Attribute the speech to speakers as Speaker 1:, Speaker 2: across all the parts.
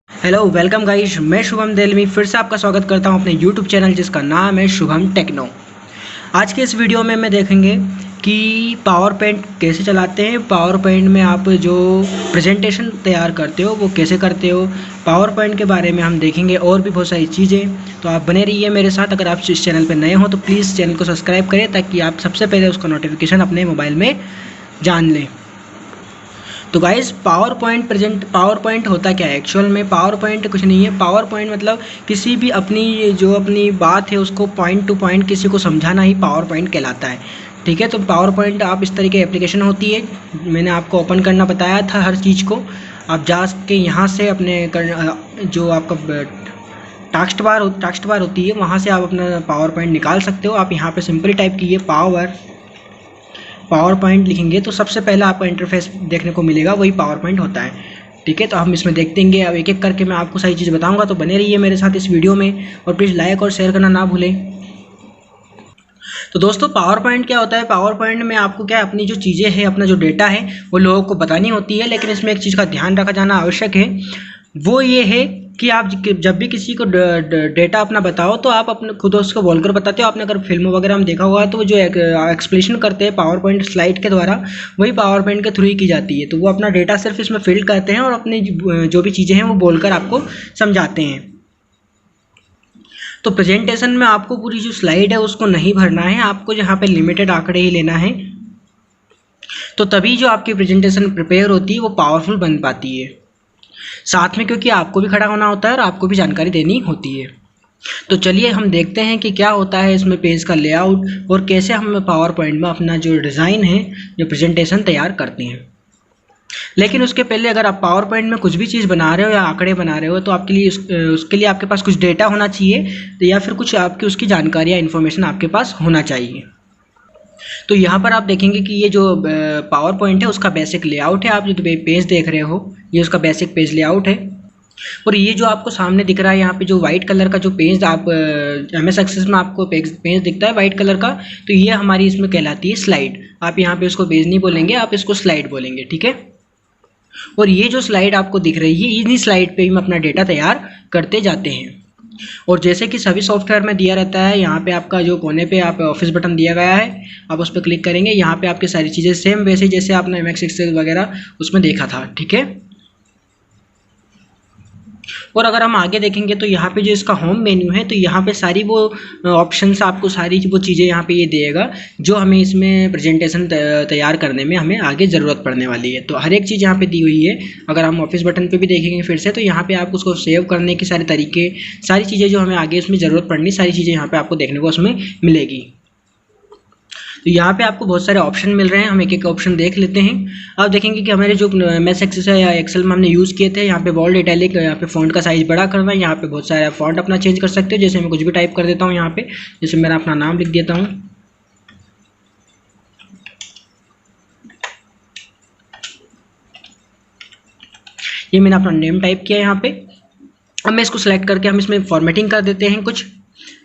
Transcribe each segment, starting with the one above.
Speaker 1: Hello welcome guys, मैं शुभम देलवी फिर से आपका स्वागत करता हूं अपने यूट्यूब चैनल जिसका नाम है शुभम टेक्नो। आज के इस वीडियो में मैं देखेंगे कि पावर पॉइंट कैसे चलाते हैं। पावर पॉइंट में आप जो प्रेजेंटेशन तैयार करते हो वो कैसे करते हो, पावर पॉइंट के बारे में हम देखेंगे और भी बहुत सारी चीज़ें। तो आप बने रहिए मेरे साथ। अगर आप इस चैनल पर नए हो तो प्लीज़ चैनल को सब्सक्राइब करें ताकि आप सबसे पहले उसका नोटिफिकेशन अपने मोबाइल में जान लें। तो गाइस, पावर पॉइंट होता क्या है एक्चुअल में? पावर पॉइंट कुछ नहीं है। पावर पॉइंट मतलब किसी भी अपनी बात है उसको पॉइंट टू पॉइंट किसी को समझाना ही पावर पॉइंट कहलाता है। ठीक है, तो पावर पॉइंट आप इस तरीके एप्लीकेशन होती है। मैंने आपको ओपन करना बताया था हर चीज़ को। आप जा के यहाँ से अपने जो आपका टास्क बार होती है वहाँ से आप अपना पावर पॉइंट निकाल सकते हो। आप यहाँ पे सिंपली टाइप कीजिए पावर पॉइंट लिखेंगे तो सबसे पहला आपका इंटरफेस देखने को मिलेगा, वही पावर पॉइंट होता है। ठीक है, तो हम इसमें देखते हैं। अब एक एक करके मैं आपको सारी चीज़ बताऊंगा, तो बने रहिए मेरे साथ इस वीडियो में और प्लीज़ लाइक और शेयर करना ना भूलें। तो दोस्तों, पावर पॉइंट क्या होता है? पावर पॉइंट में आपको क्या अपनी जो चीज़ें हैं, अपना जो डेटा है वो लोगों को बतानी होती है। लेकिन इसमें एक चीज़ का ध्यान रखा जाना आवश्यक है, वो ये है कि आप जब भी किसी को डेटा अपना बताओ तो आप अपने खुद उसको बोलकर बताते हो। आपने अगर फिल्म वगैरह में देखा हुआ तो वो जो एक्सप्लेनेशन करते हैं पावर पॉइंट स्लाइड के द्वारा, वही पावर पॉइंट के थ्रू ही की जाती है। तो वो अपना डेटा सिर्फ इसमें फिल करते हैं और अपनी जो भी चीज़ें हैं वो बोलकर आपको समझाते हैं। तो प्रेजेंटेशन में आपको पूरी जो स्लाइड है उसको नहीं भरना है, आपको यहाँ पे लिमिटेड आंकड़े ही लेना है। तो तभी जो आपकी प्रेजेंटेशन प्रिपेयर होती है वो पावरफुल बन पाती है। साथ में क्योंकि आपको भी खड़ा होना होता है और आपको भी जानकारी देनी होती है। तो चलिए हम देखते हैं कि क्या होता है इसमें पेज का लेआउट और कैसे हम पावर पॉइंट में अपना जो डिज़ाइन है, जो प्रेजेंटेशन तैयार करते हैं। लेकिन उसके पहले अगर आप पावर पॉइंट में कुछ भी चीज़ बना रहे हो या आंकड़े बना रहे हो तो आपके लिए उसके लिए आपके पास कुछ डेटा होना चाहिए, तो या फिर कुछ आपकी उसकी जानकारी या इन्फॉर्मेशन आपके पास होना चाहिए। तो यहाँ पर आप देखेंगे कि ये जो पावर पॉइंट है उसका बेसिक लेआउट है। आप जो पेज देख रहे हो ये उसका बेसिक पेज लेआउट है। और ये जो आपको सामने दिख रहा है यहाँ पे जो वाइट कलर का जो पेज आप MS एक्सेस में आपको पेज दिखता है वाइट कलर का, तो ये हमारी इसमें कहलाती है स्लाइड। आप यहाँ पे उसको पेज नहीं बोलेंगे, आप इसको स्लाइड बोलेंगे। ठीक है, और ये जो स्लाइड आपको दिख रही है इन्हीं स्लाइड पे हम अपना डेटा तैयार करते जाते हैं। और जैसे कि सभी सॉफ्टवेयर में दिया रहता है, यहाँ पे आपका जो कोने पे आप ऑफिस बटन दिया गया है, आप उस पर क्लिक करेंगे। यहाँ पे आपकी सारी चीज़ें सेम वैसे जैसे आपने MS एक्सेल वगैरह उसमें देखा था। ठीक है, और अगर हम आगे देखेंगे तो यहाँ पे जो इसका होम मेन्यू है, तो यहाँ पे सारी वो ऑप्शंस आपको सारी वो चीज़ें यहाँ पे ये देगा जो हमें इसमें प्रेजेंटेशन तैयार करने में हमें आगे ज़रूरत पड़ने वाली है। तो हर एक चीज़ यहाँ पे दी हुई है। अगर हम ऑफिस बटन पे भी देखेंगे फिर से, तो यहाँ पे आप उसको सेव करने के सारे तरीके, सारी चीज़ें जो हमें आगे उसमें ज़रूरत पड़नी, सारी चीज़ें यहाँ पर आपको देखने को उसमें मिलेगी। तो यहाँ पे आपको बहुत सारे ऑप्शन मिल रहे हैं, हम एक एक ऑप्शन देख लेते हैं। अब देखेंगे कि हमारे जो MS एक्सेस है या एक्सेल में हमने यूज़ किए थे, यहाँ पे बोल्ड, इटैलिक, यहाँ पे फ़ॉन्ट का साइज़ बड़ा करना है। यहाँ पे बहुत सारे फ़ॉन्ट अपना चेंज कर सकते हो। जैसे मैं कुछ भी टाइप कर देता हूँ यहाँ पे, जैसे मेरा अपना नाम लिख देता हूँ। ये मैंने अपना नेम टाइप किया यहाँ पे। अब मैं इसको सेलेक्ट करके हम इसमें फॉर्मेटिंग कर देते हैं कुछ।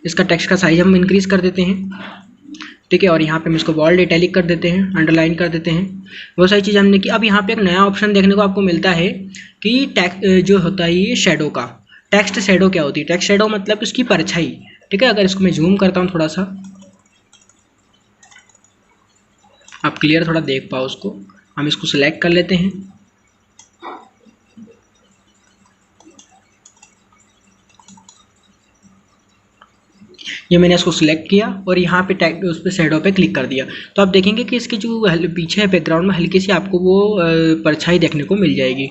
Speaker 1: इसका टेक्स्ट का साइज़ हम इंक्रीज़ कर देते हैं। ठीक है, और यहाँ पे हम इसको बोल्ड, इटैलिक कर देते हैं, अंडरलाइन कर देते हैं। बहुत सारी चीज़ हमने की। अब यहाँ पे एक नया ऑप्शन देखने को आपको मिलता है कि टेक्स्ट जो होता है ये शेडो का। टेक्स्ट शेडो क्या होती है? टेक्स्ट शेडो मतलब उसकी परछाई। ठीक है, अगर इसको मैं जूम करता हूँ थोड़ा सा, आप क्लियर थोड़ा देख पाओ उसको। हम इसको सिलेक्ट कर लेते हैं। ये मैंने इसको सिलेक्ट किया और यहाँ पे उस पर शेडो पे क्लिक कर दिया। तो आप देखेंगे कि इसकी जो पीछे है बैकग्राउंड में हल्की सी आपको वो परछाई देखने को मिल जाएगी।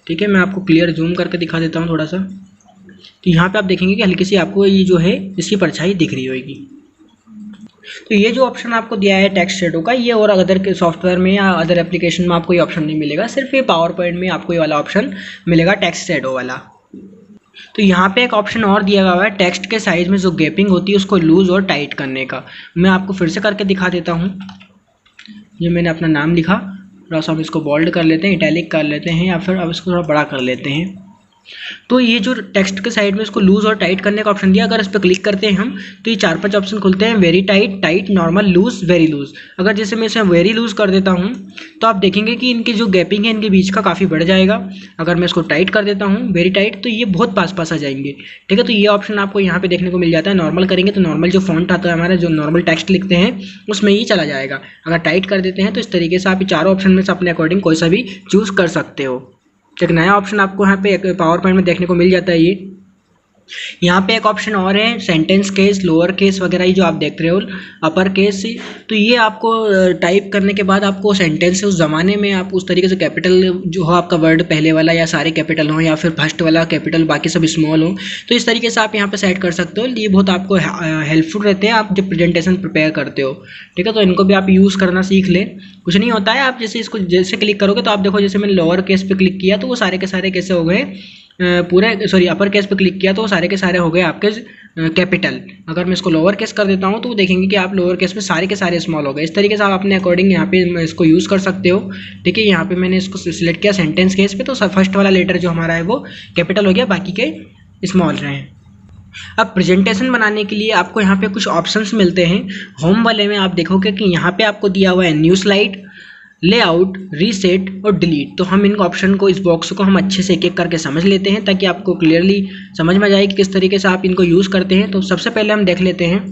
Speaker 1: ठीक है, मैं आपको क्लियर जूम करके दिखा देता हूँ थोड़ा सा। तो यहाँ पे आप देखेंगे कि हल्की सी आपको ये जो है इसकी परछाई दिख रही होगी। तो ये जो ऑप्शन आपको दिया है टेक्स्ट शेडो का, ये और अदर के सॉफ्टवेयर में या अदर एप्लीकेशन में आपको ये ऑप्शन नहीं मिलेगा। सिर्फ ये पावर पॉइंट में आपको ये वाला ऑप्शन मिलेगा, टेक्स्ट शेडो वाला। तो यहाँ पे एक ऑप्शन और दिया हुआ है टेक्स्ट के साइज में जो गैपिंग होती है उसको लूज और टाइट करने का। मैं आपको फिर से करके दिखा देता हूँ। ये मैंने अपना नाम लिखा, थोड़ा सा हम इसको बोल्ड कर लेते हैं, इटैलिक कर लेते हैं, या फिर अब इसको थोड़ा बड़ा कर लेते हैं। तो ये जो टेक्स्ट के साइड में इसको लूज और टाइट करने का ऑप्शन दिया, अगर इस पर क्लिक करते हैं हम तो ये 4-5 ऑप्शन खुलते हैं, very tight, tight, normal, loose, very loose. अगर जैसे मैं इसे वेरी लूज कर देता हूँ तो आप देखेंगे कि इनकी जो गैपिंग है इनके बीच का काफ़ी बढ़ जाएगा। अगर मैं इसको टाइट कर देता हूँ वेरी टाइट तो ये बहुत पास पास आ जाएंगे। ठीक है, तो ये ऑप्शन आपको यहाँ पे देखने को मिल जाता है। नॉर्मल करेंगे तो नॉर्मल जो फॉन्ट आता है हमारा, जो नॉर्मल टेक्स्ट लिखते हैं उसमें ये चला जाएगा। अगर टाइट कर देते हैं तो इस तरीके से आप ये चारों ऑप्शन में से अपने अकॉर्डिंग कोई सा भी चूज़ कर सकते हो। एक नया ऑप्शन आपको यहाँ पे पावर पॉइंट में देखने को मिल जाता है। ये यहाँ पे एक ऑप्शन और है सेंटेंस केस, लोअर केस वगैरह, ये जो आप देख रहे हो अपर केस। तो ये आपको टाइप करने के बाद आपको सेंटेंस उस ज़माने में आप उस तरीके से कैपिटल जो हो आपका वर्ड पहले वाला या सारे कैपिटल हो या फिर फर्स्ट वाला कैपिटल बाकी सब स्मॉल हो, तो इस तरीके से आप यहाँ पे सेट कर सकते हो। ये बहुत आपको हेल्पफुल रहते हैं आप जब प्रेजेंटेशन प्रिपेयर करते हो। ठीक है, तो इनको भी आप यूज़ करना सीख लें। कुछ नहीं होता है, आप जैसे इसको जैसे क्लिक करोगे तो आप देखो जैसे मैंने लोअर केस पे क्लिक किया तो वो सारे के सारे कैसे हो गए पूरे, सॉरी अपर केस पे क्लिक किया तो सारे के सारे हो गए आपके कैपिटल। अगर मैं इसको लोअर केस कर देता हूँ तो देखेंगे कि आप लोअर केस में सारे के सारे स्मॉल हो गए। इस तरीके से आप अपने अकॉर्डिंग यहाँ पे इसको यूज़ कर सकते हो। ठीक है, यहाँ पे मैंने इसको सिलेक्ट किया सेंटेंस केस पे तो फर्स्ट वाला लेटर जो हमारा है वो कैपिटल हो गया, बाकी के स्मॉल रहे। अब प्रेजेंटेशन बनाने के लिए आपको यहाँ पे कुछ ऑप्शंस मिलते हैं। होम वाले में आप देखोगे कि यहाँ पे आपको दिया हुआ है न्यू स्लाइड, लेआउट, रीसेट और डिलीट। तो हम इन ऑप्शन को, इस बॉक्स को हम अच्छे से एक एक करके समझ लेते हैं ताकि आपको क्लियरली समझ में जाए कि किस तरीके से आप इनको यूज़ करते हैं। तो सबसे पहले हम देख लेते हैं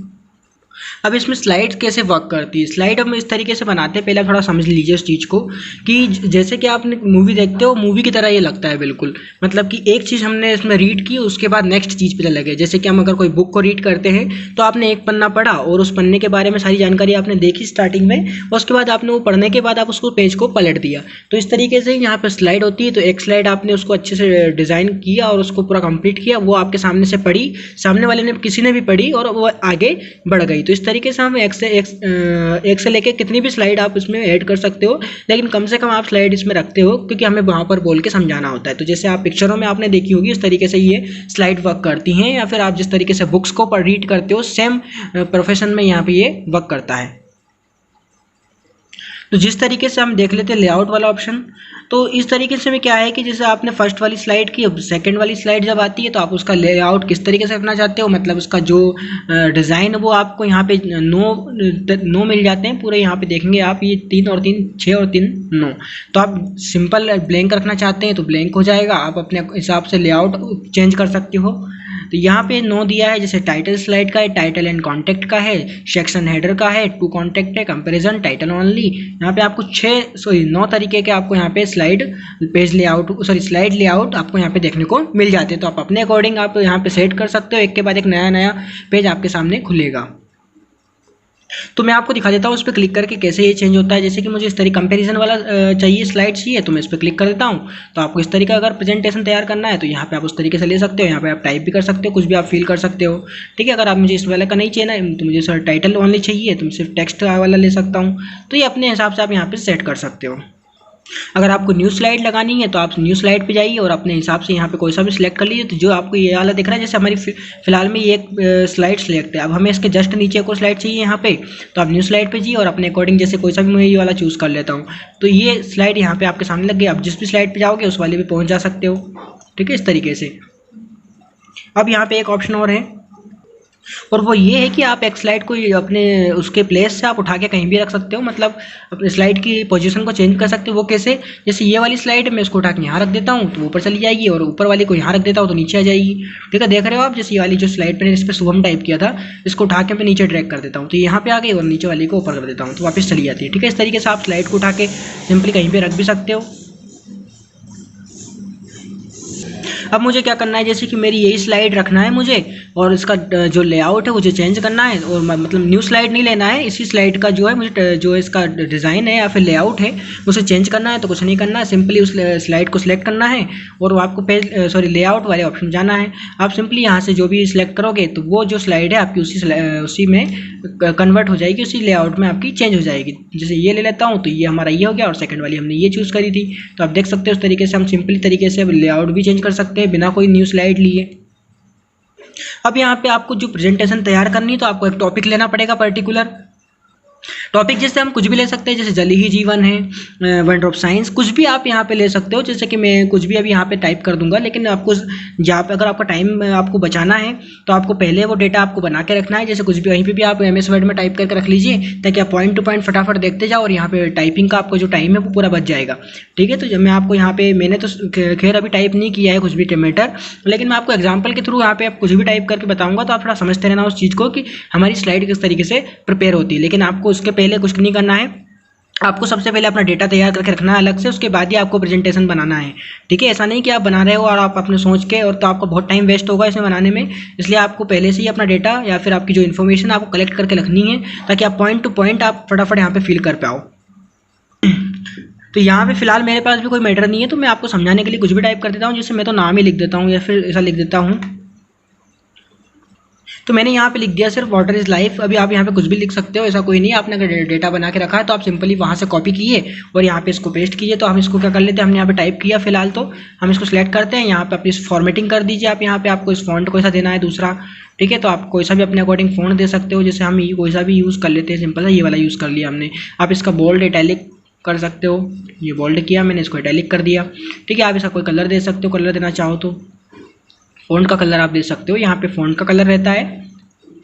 Speaker 1: अब इसमें स्लाइड्स कैसे वर्क करती है। स्लाइड हम इस तरीके से बनाते हैं, पहले थोड़ा समझ लीजिए उस चीज़ को कि जैसे कि आपने मूवी देखते हो, मूवी की तरह ये लगता है बिल्कुल। मतलब कि एक चीज़ हमने इसमें रीड की उसके बाद नेक्स्ट चीज़ पे चले गए। जैसे कि हम अगर कोई बुक को रीड करते हैं तो आपने एक पन्ना पढ़ा और उस पन्ने के बारे में सारी जानकारी आपने देखी स्टार्टिंग में, और उसके बाद आपने वो पढ़ने के बाद आप उसको पेज को पलट दिया। तो इस तरीके से यहाँ पर स्लाइड होती है। तो एक स्लाइड आपने उसको अच्छे से डिज़ाइन किया और उसको पूरा कंप्लीट किया, वो आपके सामने से पढ़ी, सामने वाले ने किसी ने भी पढ़ी और वो आगे बढ़ गई। तो इस तरीके से हम एक से लेके कितनी भी स्लाइड आप इसमें ऐड कर सकते हो, लेकिन कम से कम आप स्लाइड इसमें रखते हो क्योंकि हमें वहाँ पर बोल के समझाना होता है। तो जैसे आप पिक्चरों में आपने देखी होगी इस तरीके से ये स्लाइड वर्क करती हैं, या फिर आप जिस तरीके से बुक्स को रीड करते हो सेम प्रोफेशन में यहाँ पे ये वर्क करता है। तो जिस तरीके से हम देख लेते हैं लेआउट वाला ऑप्शन, तो इस तरीके से में क्या है कि जैसे आपने फर्स्ट वाली स्लाइड की, अब सेकंड वाली स्लाइड जब आती है तो आप उसका लेआउट किस तरीके से रखना चाहते हो, मतलब उसका जो डिज़ाइन वो आपको यहाँ पे 9 मिल जाते हैं पूरे। यहाँ पे देखेंगे आप ये 3 और 3 6 और 3 9। तो आप सिंपल ब्लैंक रखना चाहते हैं तो ब्लैंक हो जाएगा, आप अपने हिसाब से लेआउट चेंज कर सकते हो। तो यहाँ पे 9 दिया है, जैसे टाइटल स्लाइड का है, टाइटल एंड कॉन्टेक्ट का है, सेक्शन हेडर का है, टू कॉन्टेक्ट है, कंपैरिजन, टाइटल ओनली। यहाँ पे आपको 9 तरीके के आपको यहाँ पे स्लाइड लेआउट आपको यहाँ पे देखने को मिल जाते हैं। तो आप अपने अकॉर्डिंग आप यहाँ पे सेट कर सकते हो, एक के बाद एक नया नया पेज आपके सामने खुलेगा। तो मैं आपको दिखा देता हूँ उस पर क्लिक करके कैसे ये चेंज होता है। जैसे कि मुझे इस तरीके कंपैरिजन वाला चाहिए, स्लाइड चाहिए, तो मैं इस पर क्लिक कर देता हूँ। तो आपको इस तरीके अगर प्रेजेंटेशन तैयार करना है तो यहाँ पे आप उस तरीके से ले सकते हो। यहाँ पे आप टाइप भी कर सकते हो, कुछ भी आप फील कर सकते हो। ठीक है, अगर आप मुझे इस वाले का नहीं चाहिए ना, तो मुझे सर टाइटल ओनली चाहिए तो मैं सिर्फ टेक्स्ट वाला ले सकता हूँ। तो ये अपने हिसाब से आप यहाँ पर सेट कर सकते हो। अगर आपको न्यू स्लाइड लगानी है तो आप न्यू स्लाइड पे जाइए और अपने हिसाब से यहाँ पे कोई सा भी सिलेक्ट कर लीजिए। तो जो आपको ये वाला दिख रहा है, जैसे हमारी फिलहाल में ये एक स्लाइड सिलेक्ट है, अब हमें इसके जस्ट नीचे को स्लाइड चाहिए यहाँ पे, तो आप न्यू स्लाइड पे जाइए और अपने अकॉर्डिंग जैसे कोई सा भी मैं ये वाला चूज़ कर लेता हूँ। तो ये स्लाइड यहाँ पे आपके सामने लग गई। आप जिस भी स्लाइड पर जाओगे उस वाले पे पहुँच जा सकते हो। ठीक है, इस तरीके से। अब यहाँ पे एक ऑप्शन और है, और वो ये है कि आप एक स्लाइड को अपने उसके प्लेस से आप उठा के कहीं भी रख सकते हो, मतलब अपने स्लाइड की पोजीशन को चेंज कर सकते हो। वो कैसे, जैसे ये वाली स्लाइड मैं इसको उठा के यहाँ रख देता हूँ तो ऊपर चली जाएगी, और ऊपर वाली को यहाँ रख देता हूँ तो नीचे आ जाएगी। ठीक है, देख रहे हो आप, जैसे ये वाली जो स्लाइड पर इस पर शुभम टाइप किया था, इसको उठा के मैं नीचे ड्रैग कर देता हूँ तो यहाँ पे आ गई, और नीचे वाली को ऊपर कर देता हूँ तो वापस चली जाती है। ठीक है, इस तरीके से आप स्लाइड को उठा के सिंपली कहीं पर रख भी सकते हो। अब मुझे क्या करना है, जैसे कि मेरी यही स्लाइड रखना है मुझे, और इसका जो लेआउट है मुझे चेंज करना है, और मतलब न्यू स्लाइड नहीं लेना है, इसी स्लाइड का जो है मुझे जो इसका डिज़ाइन है या फिर लेआउट है उसे चेंज करना है। तो कुछ नहीं करना है, सिंपली उस स्लाइड को सिलेक्ट करना है और वो आपको लेआउट वाले ऑप्शन जाना है। आप सिंपली यहाँ से जो भी सिलेक्ट करोगे तो वो जो स्लाइड है आपकी उसी में कन्वर्ट हो जाएगी, उसी लेआउट में आपकी चेंज हो जाएगी। जैसे ये ले लेता हूँ तो ये हमारा ये हो गया, और सेकंड वाली हमने ये चूज़ करी थी। तो आप देख सकते हो उस तरीके से हम सिंपली तरीके से लेआउट भी चेंज कर सकते हैं बिना कोई न्यू स्लाइड लिए। अब यहाँ पे आपको जो प्रेजेंटेशन तैयार करनी है तो आपको एक टॉपिक लेना पड़ेगा पर्टिकुलर। टॉपिक जैसे हम कुछ भी ले सकते हैं, जैसे जल ही जीवन है, वंडर ऑफ साइंस, कुछ भी आप यहाँ पे ले सकते हो। जैसे कि मैं कुछ भी अभी यहाँ पे टाइप कर दूंगा, लेकिन आपको जहाँ पे अगर आपका टाइम आपको बचाना है तो आपको पहले वो डेटा आपको बना के रखना है। जैसे कुछ भी वहीं पे भी आप MS वर्ड में टाइप करके रख लीजिए, ताकि आप पॉइंट टू पॉइंट फटाफट देखते जाओ और यहाँ पे टाइपिंग का आपको जो टाइम है वो पूरा बच जाएगा। ठीक है, तो जब मैं आपको यहाँ पे, मैंने तो खैर अभी टाइप नहीं किया है कुछ भी मैटर, लेकिन मैं आपको एग्जाम्पल के थ्रू यहाँ पे आप कुछ भी टाइप करके बताऊंगा, तो आप थोड़ा समझते रहना उस चीज़ को कि हमारी स्लाइड किस तरीके से प्रिपेयर होती है। लेकिन आपको उसके पहले कुछ नहीं करना है, आपको सबसे पहले अपना डेटा तैयार करके रखना है अलग से, उसके बाद ही आपको प्रेजेंटेशन बनाना है। ठीक है, ऐसा नहीं कि आप बना रहे हो और आप अपने सोच के, और तो आपको बहुत टाइम वेस्ट होगा इसे बनाने में। इसलिए आपको पहले से ही अपना डेटा या फिर आपकी जो इन्फॉर्मेशन आपको कलेक्ट करके रखनी है, ताकि आप पॉइंट टू पॉइंट आप फटाफट यहाँ पे फिल कर पाओ। तो यहाँ पे फिलहाल मेरे पास भी कोई मैटर नहीं है, तो मैं आपको समझाने के लिए कुछ भी टाइप कर देता हूँ। जैसे मैं तो नाम ही लिख देता हूँ या फिर ऐसा लिख देता हूँ। तो मैंने यहाँ पे लिख दिया सिर्फ वाटर इज लाइफ। अभी आप यहाँ पे कुछ भी लिख सकते हो, ऐसा कोई नहीं है। आपने अगर डेटा बना के रखा है तो आप सिंपली वहाँ से कॉपी कीजिए और यहाँ पे इसको पेस्ट कीजिए। तो हम इसको क्या कर लेते हैं, हमने यहाँ पे टाइप किया फिलहाल, तो हम इसको सिलेक्ट करते हैं। यहाँ पे आप इस फॉर्मेटिंग कर दीजिए। आप यहाँ पे आपको इस फॉन्ट को ऐसा देना है दूसरा। ठीक है, तो आप कोई सा भी अपने अकॉर्डिंग फॉन्ट दे सकते हो। जैसे हम कोई सा भी यूज़ कर लेते हैं, सिंपल सा ये वाला यूज़ कर लिया हमने। आप इसका बोल्ड इटैलिक कर सकते हो, ये बोल्ड किया मैंने, इसको इटैलिक कर दिया। ठीक है, आप इसका कोई कलर दे सकते हो, कलर देना चाहो तो फ़ॉन्ट का कलर आप दे सकते हो। यहाँ पे फ़ॉन्ट का कलर रहता है,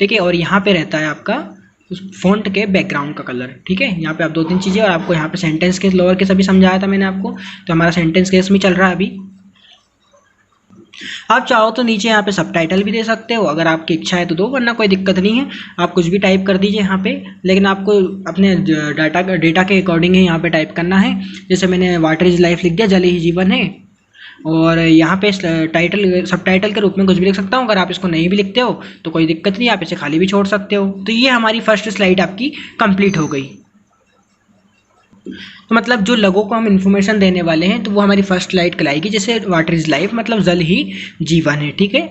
Speaker 1: ठीक है, और यहाँ पे रहता है आपका उस फ़ॉन्ट के बैकग्राउंड का कलर। ठीक है, यहाँ पे आप 2-3 चीज़ें, और आपको यहाँ पे सेंटेंस केस लोअर केस अभी समझाया था मैंने आपको, तो हमारा सेंटेंस केस में चल रहा है अभी। आप चाहो तो नीचे यहाँ पे सबटाइटल भी दे सकते हो, अगर आपकी इच्छा है तो दो, वरना कोई दिक्कत नहीं है। आप कुछ भी टाइप कर दीजिए यहाँ पे, लेकिन आपको अपने डेटा के अकॉर्डिंग ही यहाँ पे टाइप करना है। जैसे मैंने वाटर इज लाइफ लिख दिया, जल ही जीवन है, और यहाँ पे टाइटल सब टाइटल के रूप में कुछ भी लिख सकता हूँ। अगर आप इसको नहीं भी लिखते हो तो कोई दिक्कत नहीं, आप इसे खाली भी छोड़ सकते हो। तो ये हमारी फर्स्ट स्लाइड आपकी कंप्लीट हो गई। तो मतलब जो लोगों को हम इन्फॉर्मेशन देने वाले हैं, तो वो हमारी फर्स्ट स्लाइड कहलाएगी। जैसे वाटर इज लाइफ मतलब जल ही जीवन है। ठीक है,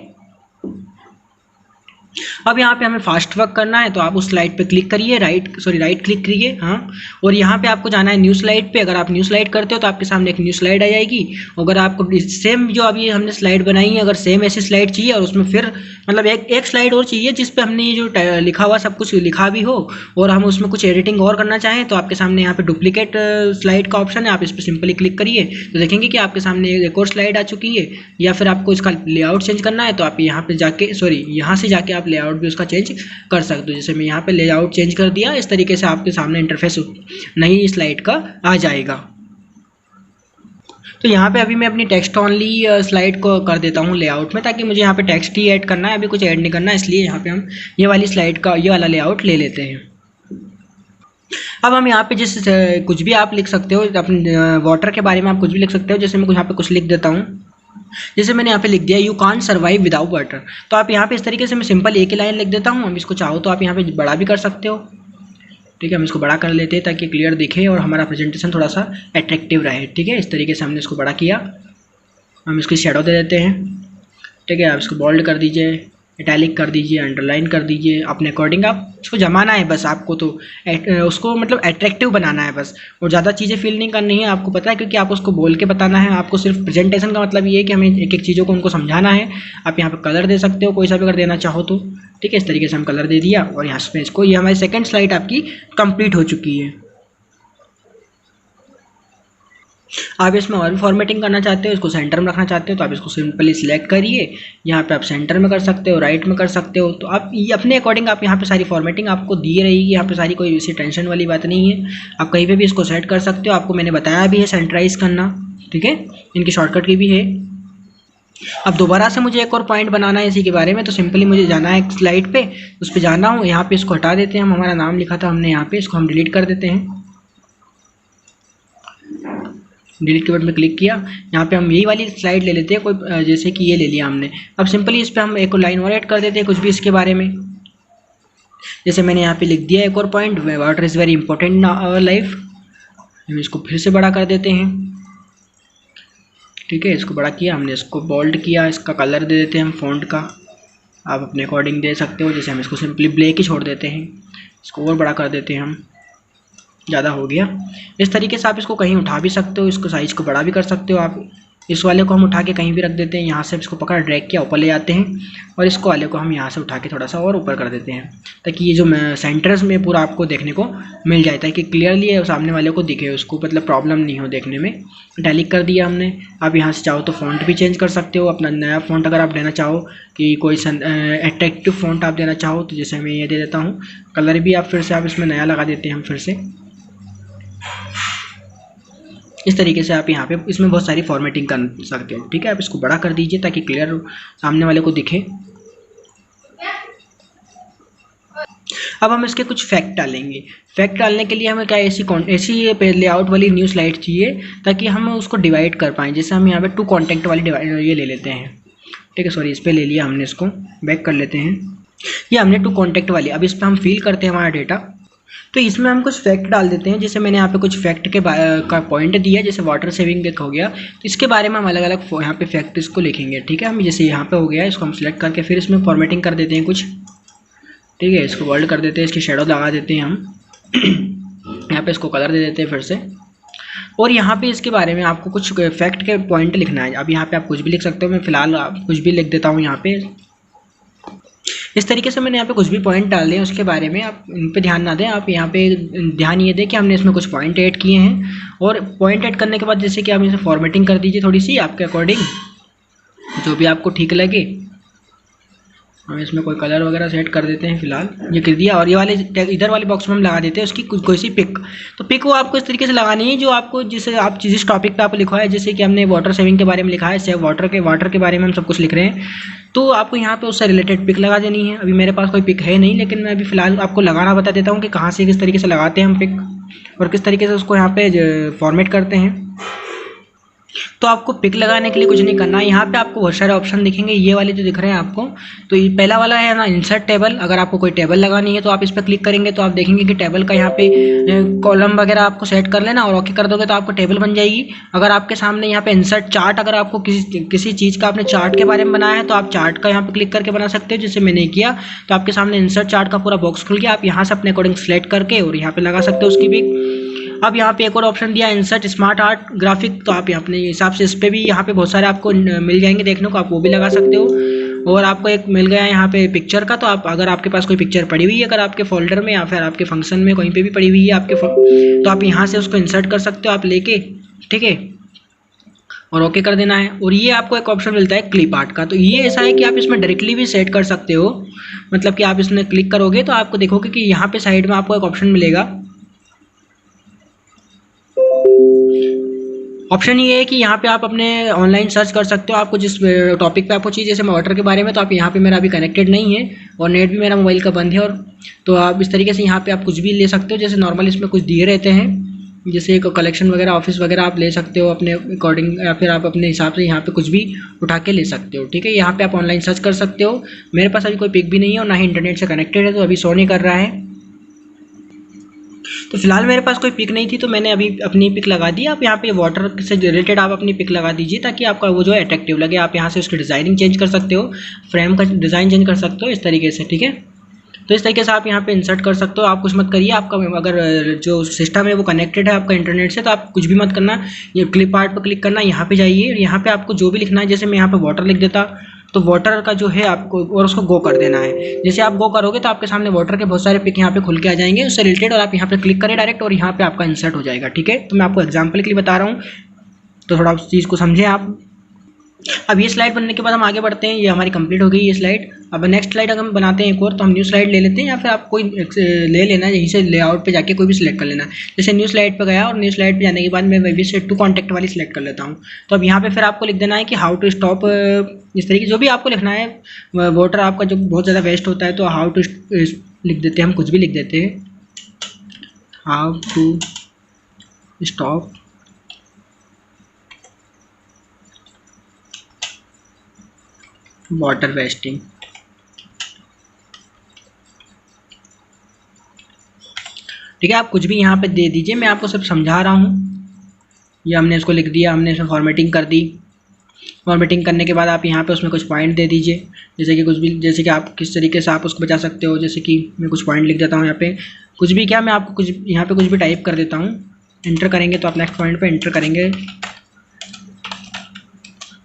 Speaker 1: अब यहाँ पे हमें फास्ट वर्क करना है, तो आप उस स्लाइड पे क्लिक करिए, राइट क्लिक करिए, हाँ, और यहाँ पे आपको जाना है न्यू स्लाइड पे। अगर आप न्यू स्लाइड करते हो तो आपके सामने एक न्यू स्लाइड आ जाएगी। अगर आपको सेम जो अभी हमने स्लाइड बनाई है, अगर सेम ऐसी स्लाइड चाहिए और उसमें फिर मतलब एक स्लाइड और चाहिए जिस पे हमने ये जो लिखा हुआ सब कुछ लिखा भी हो, और हम उसमें कुछ एडिटिंग और करना चाहें, तो आपके सामने यहाँ पे डुप्लीकेट स्लाइड का ऑप्शन है, आप इस पर सिंपली क्लिक करिए तो देखेंगे कि आपके सामने एक और स्लाइड आ चुकी है। या फिर आपको इसका लेआउट चेंज करना है, तो आप यहाँ पे जाके यहाँ से जाके आप लेआउट भी उसका चेंज कर सकते हो। जैसे मैं यहाँ पे लेआउट चेंज कर दिया, इस तरीके से आपके सामने इंटरफेस नई स्लाइड का आ जाएगा। तो यहाँ पे अभी मैं अपनी टेक्स्ट ओनली स्लाइड को कर देता हूँ लेआउट में, ताकि मुझे यहाँ पे टेक्स्ट ही ऐड करना है, अभी कुछ ऐड नहीं करना है, इसलिए यहाँ पे हम ये वाली स्लाइड का ये वाला लेआउट ले लेते हैं। अब हम यहाँ पे जैसे कुछ भी आप लिख सकते हो, अपने वाटर के बारे में आप कुछ भी लिख सकते हो। जैसे मैं यहाँ पे कुछ लिख देता हूँ, जैसे मैंने यहाँ पे लिख दिया, you can't survive without water. तो आप यहाँ पे इस तरीके से मैं सिंपल एक ही लाइन लिख देता हूँ। हम इसको चाहो तो आप यहाँ पे बड़ा भी कर सकते हो। ठीक है, हम इसको बड़ा कर लेते हैं ताकि क्लियर दिखे और हमारा प्रेजेंटेशन थोड़ा सा अट्रैक्टिव रहे। ठीक है, इस तरीके से हमने इसको बड़ा किया। हम इसकी शेडो दे देते हैं। ठीक है, आप इसको बोल्ड कर दीजिए, इटैलिक कर दीजिए, अंडरलाइन कर दीजिए, अपने अकॉर्डिंग आप इसको जमाना है बस आपको, तो उसको मतलब अट्रैक्टिव बनाना है बस, और ज़्यादा चीज़ें फील नहीं करनी है, आपको पता है, क्योंकि आप उसको बोल के बताना है। आपको सिर्फ प्रेजेंटेशन का मतलब ये है कि हमें एक एक चीज़ों को उनको समझाना है। आप यहाँ पे कलर दे सकते हो, कोई सा भी अगर देना चाहो तो। ठीक है, इस तरीके से हम कलर दे दिया, और यहाँ पे इसको, ये हमारी सेकेंड स्लाइड आपकी कंप्लीट हो चुकी है। आप इसमें और भी फॉर्मेटिंग करना चाहते हो, इसको सेंटर में रखना चाहते हो, तो आप इसको सिंपली सिलेक्ट करिए। यहाँ पे आप सेंटर में कर सकते हो, राइट में कर सकते हो। तो आप अपने अकॉर्डिंग आप यहाँ पे सारी फॉर्मेटिंग आपको दी रहेगी, यहाँ पे सारी कोई ऐसी टेंशन वाली बात नहीं है। आप कहीं पे भी इसको सेट कर सकते हो। आपको मैंने बताया भी है सेंटराइज करना। ठीक है, इनकी शॉर्टकट की भी है। अब दोबारा से मुझे एक और पॉइंट बनाना है इसी के बारे में, तो सिंपली मुझे जाना है एक स्लाइड पे, उस पर जाना हूँ। यहाँ पे इसको हटा देते हैं, हम हमारा नाम लिखा था हमने यहाँ पे, इसको हम डिलीट कर देते हैं। डिलीट के बटन में क्लिक किया, यहाँ पे हम यही वाली स्लाइड ले लेते हैं, कोई जैसे कि ये ले लिया हमने। अब सिंपली इस पर हम एक और लाइन और ऐड कर देते हैं कुछ भी इसके बारे में। जैसे मैंने यहाँ पे लिख दिया एक और point, water is very important in our life. हम इसको फिर से बड़ा कर देते हैं। ठीक है, इसको बड़ा किया हमने, इसको बोल्ड किया, इसका कलर दे देते हैं हम फ़ॉन्ट का, आप अपने अकॉर्डिंग दे सकते हो। जैसे हम इसको सिंपली ब्लैक ही छोड़ देते हैं, इसको और बड़ा कर देते हैं हम, ज़्यादा हो गया। इस तरीके से आप इसको कहीं उठा भी सकते हो, इसको साइज़ को बड़ा भी कर सकते हो आप। इस वाले को हम उठा के कहीं भी रख देते हैं, यहाँ से इसको पकड़ ड्रैग किया ऊपर ले जाते हैं और इसको वाले को हम यहाँ से उठा के थोड़ा सा और ऊपर कर देते हैं ताकि ये जो सेंटर्स में पूरा आपको देखने को मिल जाए, ताकि क्लियरली सामने वाले को दिखे, उसको मतलब प्रॉब्लम नहीं हो देखने में। इटैलिक कर दिया हमने। अब यहाँ से चाहो तो फ़ॉन्ट भी चेंज कर सकते हो, अपना नया फ़ॉन्ट अगर आप देना चाहो कि कोई अट्रैक्टिव फ़ॉन्ट आप देना चाहो तो जैसे मैं ये दे देता हूँ। कलर भी आप फिर से आप इसमें नया लगा देते हैं हम फिर से। इस तरीके से आप यहाँ पे इसमें बहुत सारी फॉर्मेटिंग कर सकते हो, ठीक है। आप इसको बड़ा कर दीजिए ताकि क्लियर सामने वाले को दिखे। अब हम इसके कुछ फैक्ट डालेंगे। फैक्ट डालने के लिए हमें क्या ऐसी लेआउट वाली न्यू स्लाइड चाहिए ताकि हम उसको डिवाइड कर पाएँ। जैसे हम यहाँ पे टू कॉन्टेक्ट वाली ये ले लेते हैं, ठीक है, सॉरी इस पर ले लिया हमने, इसको बैक कर लेते हैं। ये हमने टू कॉन्टेक्ट वाली, अब इस पर हम फिल करते हैं हमारा डेटा। तो इसमें हम कुछ फैक्ट डाल देते हैं। जैसे मैंने यहाँ पे कुछ फैक्ट के का पॉइंट दिया, जैसे वाटर सेविंग एक हो गया, तो इसके बारे में हम अलग अलग यहाँ पे फैक्ट इसको लिखेंगे, ठीक है। हम जैसे यहाँ पे हो गया, इसको हम सिलेक्ट करके फिर इसमें फॉर्मेटिंग कर देते हैं कुछ, ठीक है। इसको वर्ल्ड कर देते हैं, इसकी शेडो लगा देते हैं हम यहाँ पे इसको कलर दे देते हैं फिर से। और यहाँ पे इसके बारे में आपको कुछ फैक्ट के पॉइंट लिखना है। अब यहाँ पे आप कुछ भी लिख सकते हो, मैं फिलहाल कुछ भी लिख देता हूँ यहाँ पे। इस तरीके से मैंने यहाँ पे कुछ भी पॉइंट डाल दिए, उसके बारे में आप इन पे ध्यान ना दें। आप यहाँ पे ध्यान ये दें कि हमने इसमें कुछ पॉइंट ऐड किए हैं, और पॉइंट ऐड करने के बाद जैसे कि आप इसे फॉर्मेटिंग कर दीजिए थोड़ी सी आपके अकॉर्डिंग, जो भी आपको ठीक लगे। हम इसमें कोई कलर वगैरह सेट कर देते हैं फिलहाल, ये कर दिया। और ये वाले इधर वाले बॉक्स में हम लगा देते हैं उसकी कोई सी पिक। तो पिक वो आपको इस तरीके से लगानी है जो आपको, जैसे आप जिस टॉपिक पे आपको लिखा है, जैसे कि हमने वाटर सेविंग के बारे में लिखा है, सेव वाटर के बारे में हम सब कुछ लिख रहे हैं, तो आपको यहाँ पे उससे रिलेटेड पिक लगा देनी है। अभी मेरे पास कोई पिक है नहीं, लेकिन मैं अभी फिलहाल आपको लगाना बता देता हूँ कि कहाँ से किस तरीके से लगाते हैं हम पिक और किस तरीके से उसको यहाँ पे फॉर्मेट करते हैं। तो आपको पिक लगाने के लिए कुछ नहीं करना है। यहाँ पे आपको बहुत सारे ऑप्शन दिखेंगे, ये वाले जो दिख रहे हैं आपको, तो ये पहला वाला है ना इंसर्ट टेबल। अगर आपको कोई टेबल लगानी है तो आप इस पर क्लिक करेंगे तो आप देखेंगे कि टेबल का यहाँ पे कॉलम वगैरह आपको सेट कर लेना और ओके कर दोगे तो आपको टेबल बन जाएगी। अगर आपके सामने यहाँ पे इंसर्ट चार्ट, अगर आपको किसी चीज़ का आपने चार्ट के बारे में बनाया है तो आप चार्ट का यहाँ पे क्लिक करके बना सकते हो, जैसे मैंने किया। तो आपके सामने इंसर्ट चार्ट का पूरा बॉक्स खुल गया, आप यहाँ से अपने अकॉर्डिंग सेलेक्ट करके और यहाँ पे लगा सकते हो उसकी पिक। अब यहाँ पे एक और ऑप्शन दिया इंसर्ट स्मार्ट आर्ट ग्राफिक, तो आप अपने हिसाब से इस पर भी यहाँ पे बहुत सारे आपको मिल जाएंगे देखने को, आप वो भी लगा सकते हो। और आपको एक मिल गया है यहाँ पे पिक्चर का, तो आप अगर आपके पास कोई पिक्चर पड़ी हुई है, अगर आपके फोल्डर में या फिर आपके फंक्शन में कहीं पे भी पड़ी हुई है आपके, तो आप यहाँ से उसको इंसर्ट कर सकते हो आप लेके, ठीक है, और ओके कर देना है। और ये आपको एक ऑप्शन मिलता है क्लिप आर्ट का, तो ये ऐसा है कि आप इसमें डायरेक्टली भी सेट कर सकते हो। मतलब कि आप इसमें क्लिक करोगे तो आपको देखोगे कि यहाँ पे साइड में आपको एक ऑप्शन मिलेगा। ऑप्शन ये है कि यहाँ पे आप अपने ऑनलाइन सर्च कर सकते हो, आपको जिस टॉपिक पे आपको चाहिए, जैसे वाटर के बारे में, तो आप यहाँ पे मेरा अभी कनेक्टेड नहीं है और नेट भी मेरा मोबाइल का बंद है, और तो आप इस तरीके से यहाँ पे आप कुछ भी ले सकते हो। जैसे नॉर्मल इसमें कुछ दिए रहते हैं, जैसे एक कलेक्शन वगैरह ऑफिस वगैरह आप ले सकते हो अपने अकॉर्डिंग, या फिर आप अपने हिसाब से यहाँ पे कुछ भी उठा के ले सकते हो, ठीक है। यहाँ पे आप ऑनलाइन सर्च कर सकते हो। मेरे पास अभी कोई पिक भी नहीं है और ना ही इंटरनेट से कनेक्टेड है, तो अभी शो नहीं कर रहा है। तो फिलहाल मेरे पास कोई पिक नहीं थी तो मैंने अभी अपनी पिक लगा दी। आप यहाँ पे वाटर से रिलेटेड आप अपनी पिक लगा दीजिए ताकि आपका वो जो है अट्रैक्टिव लगे। आप यहाँ से उसकी डिज़ाइनिंग चेंज कर सकते हो, फ्रेम का डिज़ाइन चेंज कर सकते हो इस तरीके से, ठीक है। तो इस तरीके से आप यहाँ पे इंसर्ट कर सकते हो। आप कुछ मत करिए, आपका अगर जो सिस्टम है वो कनेक्टेड है आपका इंटरनेट से, तो आप कुछ भी मत करना। ये क्लिप आर्ट पर क्लिक करना, यहाँ पे जाइए, यहाँ पे आपको जो भी लिखना है, जैसे मैं यहाँ पे वाटर लिख देता, तो वाटर का जो है आपको और उसको गो कर देना है। जैसे आप गो करोगे तो आपके सामने वाटर के बहुत सारे पिक यहाँ पे खुल के आ जाएंगे उससे रिलेटेड, और आप यहाँ पे क्लिक करें डायरेक्ट और यहाँ पे आपका इंसर्ट हो जाएगा, ठीक है। तो मैं आपको एग्जांपल के लिए बता रहा हूँ, तो थोड़ा उस चीज़ को समझें आप। अब ये स्लाइड बनने के बाद हम आगे बढ़ते हैं, ये हमारी कंप्लीट हो गई ये स्लाइड। अब नेक्स्ट स्लाइड अगर हम बनाते हैं एक और, तो हम न्यू स्लाइड ले लेते हैं, या फिर आप कोई ले लेना है, यहीं से लेआउट पे जाके कोई भी सिलेक्ट कर लेना है। जैसे न्यू स्लाइड पे गया और न्यू स्लाइड पे जाने के बाद मैं वही से टू कॉन्टैक्ट वाली सिलेक्ट कर लेता हूँ। तो अब यहाँ पे फिर आपको लिख देना है कि हाउ टू स्टॉप, इस तरीके जो भी आपको लिखना है। वाटर आपका जो बहुत ज़्यादा वेस्ट होता है तो हाउ टू लिख देते हैं, हम कुछ भी लिख देते हैं, how to stop water wasting, ठीक है। आप कुछ भी यहाँ पे दे दीजिए, मैं आपको सब समझा रहा हूँ। ये हमने इसको लिख दिया, हमने इसमें फॉर्मेटिंग कर दी। फॉर्मेटिंग करने के बाद आप यहाँ पे उसमें कुछ पॉइंट दे दीजिए, जैसे कि कुछ भी, जैसे कि आप किस तरीके से आप उसको बचा सकते हो। जैसे कि मैं कुछ पॉइंट लिख देता हूँ यहाँ पे, कुछ भी क्या, मैं आपको कुछ यहाँ पे कुछ भी टाइप कर देता हूँ। एंटर करेंगे तो आप नेक्स्ट पॉइंट पे एंटर करेंगे,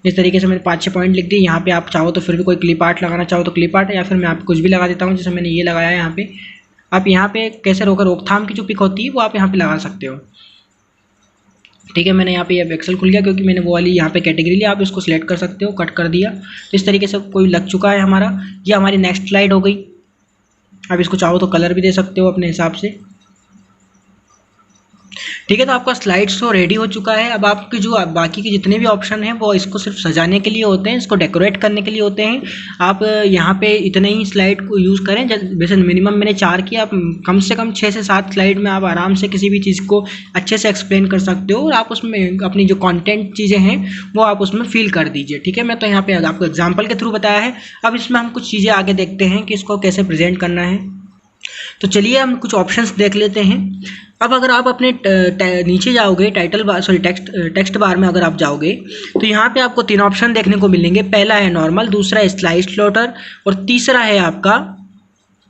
Speaker 1: इस तरीके से मैंने 5-6 पॉइंट लिख दिए। यहाँ पे आप चाहो तो फिर भी कोई क्लिप आर्ट लगाना चाहो तो क्लिप आर्ट, या फिर मैं आपको कुछ भी लगा देता हूँ, जैसे मैंने ये लगाया है यहाँ पे। आप यहाँ पे कैसे रोकथाम की जो पिक होती है वो आप यहाँ पे लगा सकते हो। ठीक है, मैंने यहाँ पे अब एक्सेल खुल गया क्योंकि मैंने वो वाली यहाँ पे कैटेगरी लिया। आप इसको सिलेक्ट कर सकते हो, कट कर दिया, तो इस तरीके से कोई लग चुका है हमारा। ये हमारी नेक्स्ट स्लाइड हो गई। आप इसको चाहो तो कलर भी दे सकते हो अपने हिसाब से। ठीक है, तो आपका स्लाइड शो रेडी हो चुका है। अब आपके जो बाकी के जितने भी ऑप्शन हैं वो इसको सिर्फ सजाने के लिए होते हैं, इसको डेकोरेट करने के लिए होते हैं। आप यहाँ पे इतने ही स्लाइड को यूज़ करें, जैसे मिनिमम मैंने 4 किया, आप कम से कम 6 से 7 स्लाइड में आप आराम से किसी भी चीज़ को अच्छे से एक्सप्लेन कर सकते हो, और आप उसमें अपनी जो कॉन्टेंट चीज़ें हैं वो आप उसमें फिल कर दीजिए। ठीक है, मैं तो यहाँ पर आपको एग्जाम्पल के थ्रू बताया है। अब इसमें हम कुछ चीज़ें आगे देखते हैं कि इसको कैसे प्रेजेंट करना है। तो चलिए हम कुछ ऑप्शंस देख लेते हैं। अब अगर आप अपने नीचे जाओगे टेक्स्ट बार में अगर आप जाओगे तो यहाँ पे आपको 3 ऑप्शन देखने को मिलेंगे। पहला है नॉर्मल, दूसरा है स्लाइड स्लॉटर, और तीसरा है आपका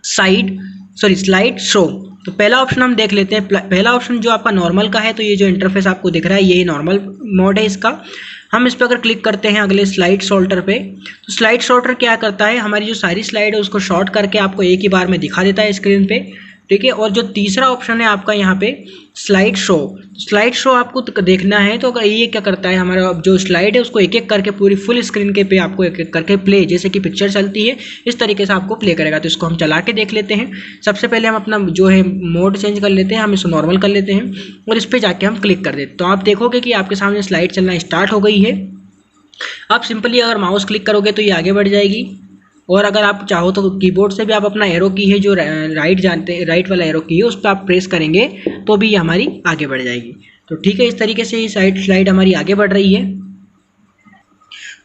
Speaker 1: स्लाइड शो। तो पहला ऑप्शन हम देख लेते हैं। पहला ऑप्शन जो आपका नॉर्मल का है, तो ये जो इंटरफेस आपको दिख रहा है यही नॉर्मल मोड है इसका। हम इस पर अगर क्लिक करते हैं अगले स्लाइड शॉर्टर पे, तो स्लाइड शॉर्टर क्या करता है, हमारी जो सारी स्लाइड है उसको शॉर्ट करके आपको एक ही बार में दिखा देता है स्क्रीन पे। ठीक है, और जो तीसरा ऑप्शन है आपका यहाँ पे स्लाइड शो आपको देखना है, तो अगर ये क्या करता है, हमारा जो स्लाइड है उसको एक एक करके पूरी फुल स्क्रीन के पे आपको एक एक करके प्ले, जैसे कि पिक्चर चलती है इस तरीके से आपको प्ले करेगा। तो इसको हम चला के देख लेते हैं। सबसे पहले हम अपना जो है मोड चेंज कर लेते हैं, हम इसको नॉर्मल कर लेते हैं और इस पर जाके हम क्लिक कर देते हैं। तो आप देखोगे कि आपके सामने स्लाइड चलना स्टार्ट हो गई है। आप सिंपली अगर माउस क्लिक करोगे तो ये आगे बढ़ जाएगी, और अगर आप चाहो तो कीबोर्ड से भी आप अपना एरो की है जो राइट वाला एरो की है उस पर आप प्रेस करेंगे तो भी ये हमारी आगे बढ़ जाएगी। तो ठीक है, इस तरीके से ये स्लाइड हमारी आगे बढ़ रही है।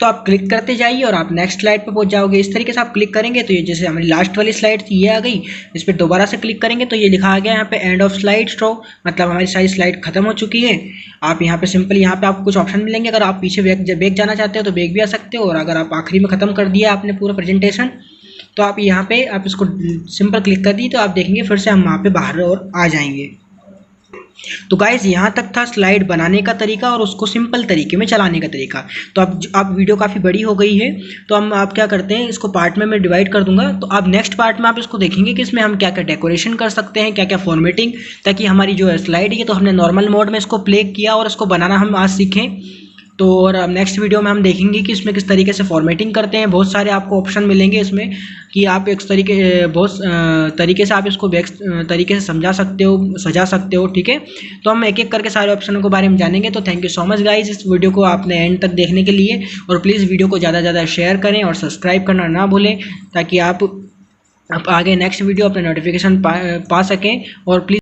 Speaker 1: तो आप क्लिक करते जाइए और आप नेक्स्ट स्लाइड पे पहुंच जाओगे। इस तरीके से आप क्लिक करेंगे तो ये जैसे हमारी लास्ट वाली स्लाइड थी ये आ गई। इस पर दोबारा से क्लिक करेंगे तो ये लिखा आ गया यहाँ पे एंड ऑफ स्लाइड शो, मतलब हमारी सारी स्लाइड खत्म हो चुकी है। आप यहाँ पे सिंपली यहाँ पे आपको कुछ ऑप्शन मिलेंगे। अगर आप पीछे बैक जाना चाहते हो तो बैक भी आ सकते हो, और अगर आप आखिरी में ख़त्म कर दिया आपने पूरा प्रेजेंटेशन तो आप यहाँ पे आप इसको सिंपल क्लिक कर दी तो आप देखेंगे फिर से हम वहाँ पे बाहर और आ जाएंगे। तो गाइज यहाँ तक था स्लाइड बनाने का तरीका और उसको सिंपल तरीके में चलाने का तरीका। तो अब वीडियो काफ़ी बड़ी हो गई है, तो हम आप क्या करते हैं, इसको पार्ट में मैं डिवाइड कर दूंगा। तो अब नेक्स्ट पार्ट में आप इसको देखेंगे कि इसमें हम क्या क्या डेकोरेशन कर सकते हैं, क्या क्या फॉर्मेटिंग, ताकि हमारी जो है स्लाइड है तो हमने नॉर्मल मोड में इसको प्ले किया और इसको बनाना हम आज सीखें। तो और अब नेक्स्ट वीडियो में हम देखेंगे कि इसमें किस तरीके से फॉर्मेटिंग करते हैं। बहुत सारे आपको ऑप्शन मिलेंगे इसमें कि आप एक बहुत तरीके से आप इसको तरीके से सजा सकते हो। ठीक है, तो हम एक एक करके सारे ऑप्शनों के बारे में जानेंगे। तो thank you so much guys इस वीडियो को आपने एंड तक देखने के लिए, और प्लीज़ वीडियो को ज़्यादा से ज़्यादा शेयर करें और सब्सक्राइब करना ना भूलें, ताकि आप आगे नेक्स्ट वीडियो अपने नोटिफिकेशन पा सकें। और प्लीज़